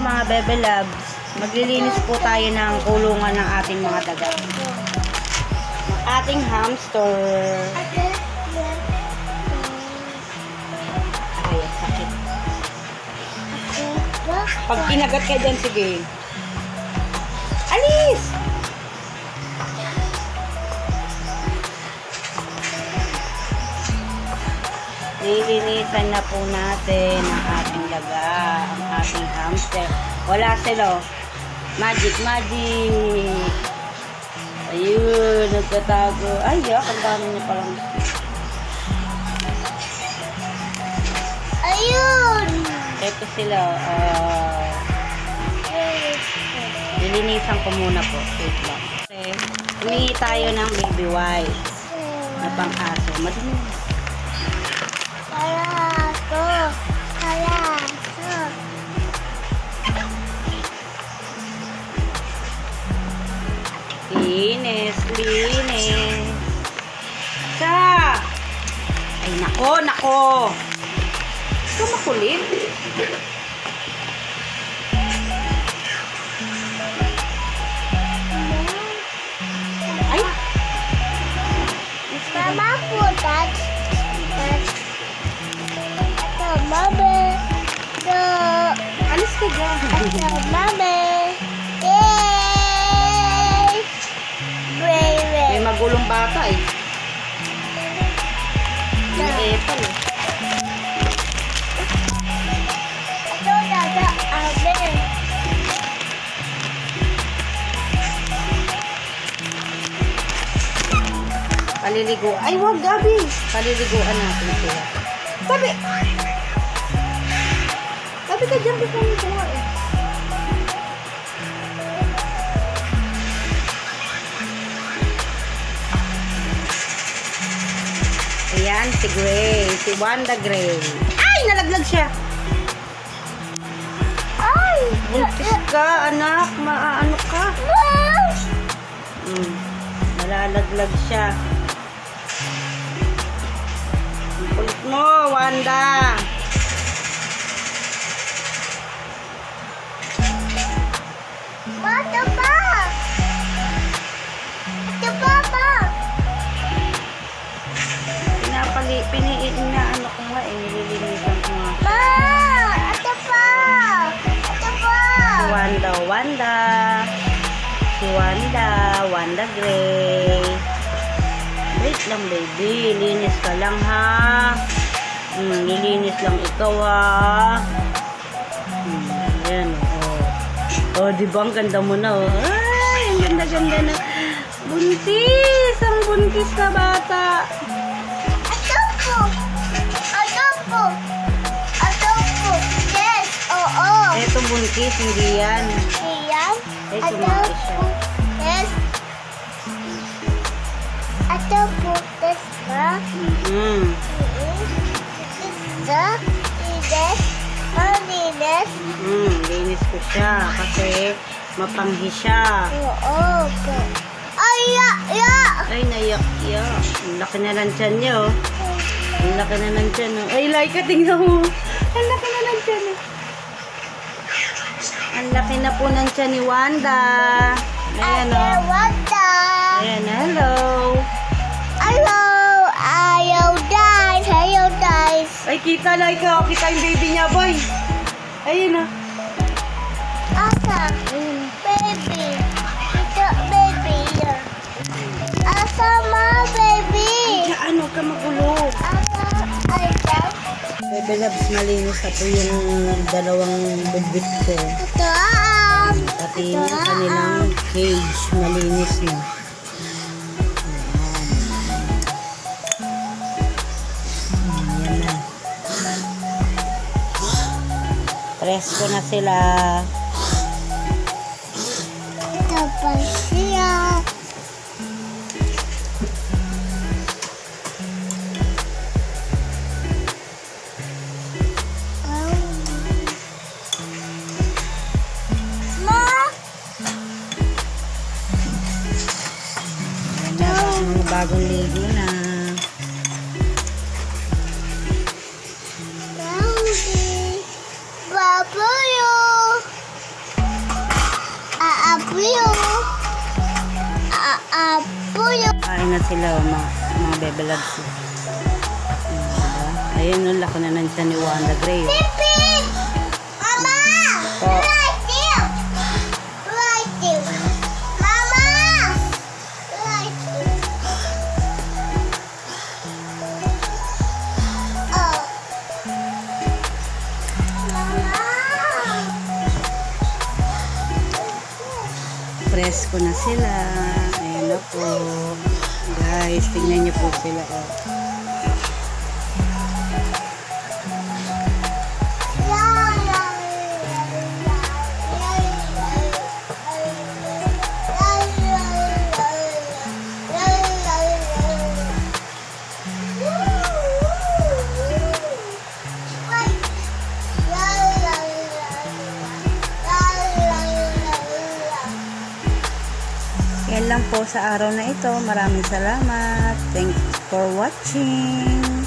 mga bebe loves, maglilinis po tayo ng kulungan ng ating mga daga. Ng ating hamster. Ay, sakit. Pag kinagat ka dyan, sige. Alis! Lilinisan na po natin ang ating daga, ang ating hamster. Wala sila. Magic, magic. Ayun, nagtatago. Ay, ang dami niya palang. Ayun! Ito sila. Lilinisan ko muna po. Wait lang. Kasi, humingi tayo ng baby wipes na pang-aso. Madumi. Kalato. Kalato. Linis, linis. Sa! Ay, nako, nako. Ito makulit. Ay! Mama po, Dad. Ito, Mama. Ito. Alis ka dyan. Ito, Mama. Yay! Baby. May magulong bata eh. May epal eh. Ito, Dada. Amen. Paliligo. Ay, wag, Gabi. Paliliguan natin sila. Sabi! Sabi ka dyan, gusto mo kuha eh. Ayan, si Gray. Si Wanda Gray. Ay, nalaglag siya. Ay! Buntis ka, anak. Maaano ka. Nalalaglag siya. Ang kulit mo, Wanda. Ito pa! Ito pa pa! Inaano ko nga eh, nililinisan ko nga. Ma! Ito pa! Ito pa! Si Wanda, Wanda. Si Wanda, Wanda Gray. Wait lang, baby. Linis ka lang, ha? Nilinis lang ikaw, ha? Ayan, oh. Oh, di ba? Ang ganda mo na, oh. Ay, ang ganda-ganda na. Buntis! Ang buntis na bata. Ito po! Ito po! Ito po! Yes! Oo! Eto buntis, hindi yan. Iyan? Ay, Ito sumaki siya. po! Yes! Ito po! Yes ba? Isa? Linis? Malinis? Linis ko siya kasi mapanghi siya. Oo po! Ay! Ya! Ay, nayak-yak. Ang laki na ng tiyan niya, oh. Ang laki na ng tiyan, oh. Ay, Laika, tingnan mo. Ang laki na ng tiyan, oh. Ang laki na po ng tiyan ni Wanda. Ayan, oh. Wanda! Ayan, hello. Hello! Ayaw guys! Ayaw guys! Ay, kita, Laika. Kita yung baby niya, boy. Ayun, oh. Asa? Baby! Ito, baby! Asa ma, baby! Diyan, huwag ka magulo. Asa? Ay, dyan? Bebe Labs, malinis na po yung dalawang bibit ko. Ito, Pati yung kanilang cage, malinis na. Ayan na. Presko na sila. ito pa siya. Ma! Ayan na, mga bagong ligo na. Babuyo! Puyo. Puyo. Kain na sila, mga bebe loves. Ayun, no, lako na nandiyan ni Wanda Gray. Pipit! Mama! Po. Right here! Right here! Mama! Right here! Oh. Mama! Presko na sila. Ayun na po. Guys, tingnan niyo po sila. Oh. Yan lang po sa araw na ito. Maraming salamat. Thanks for watching.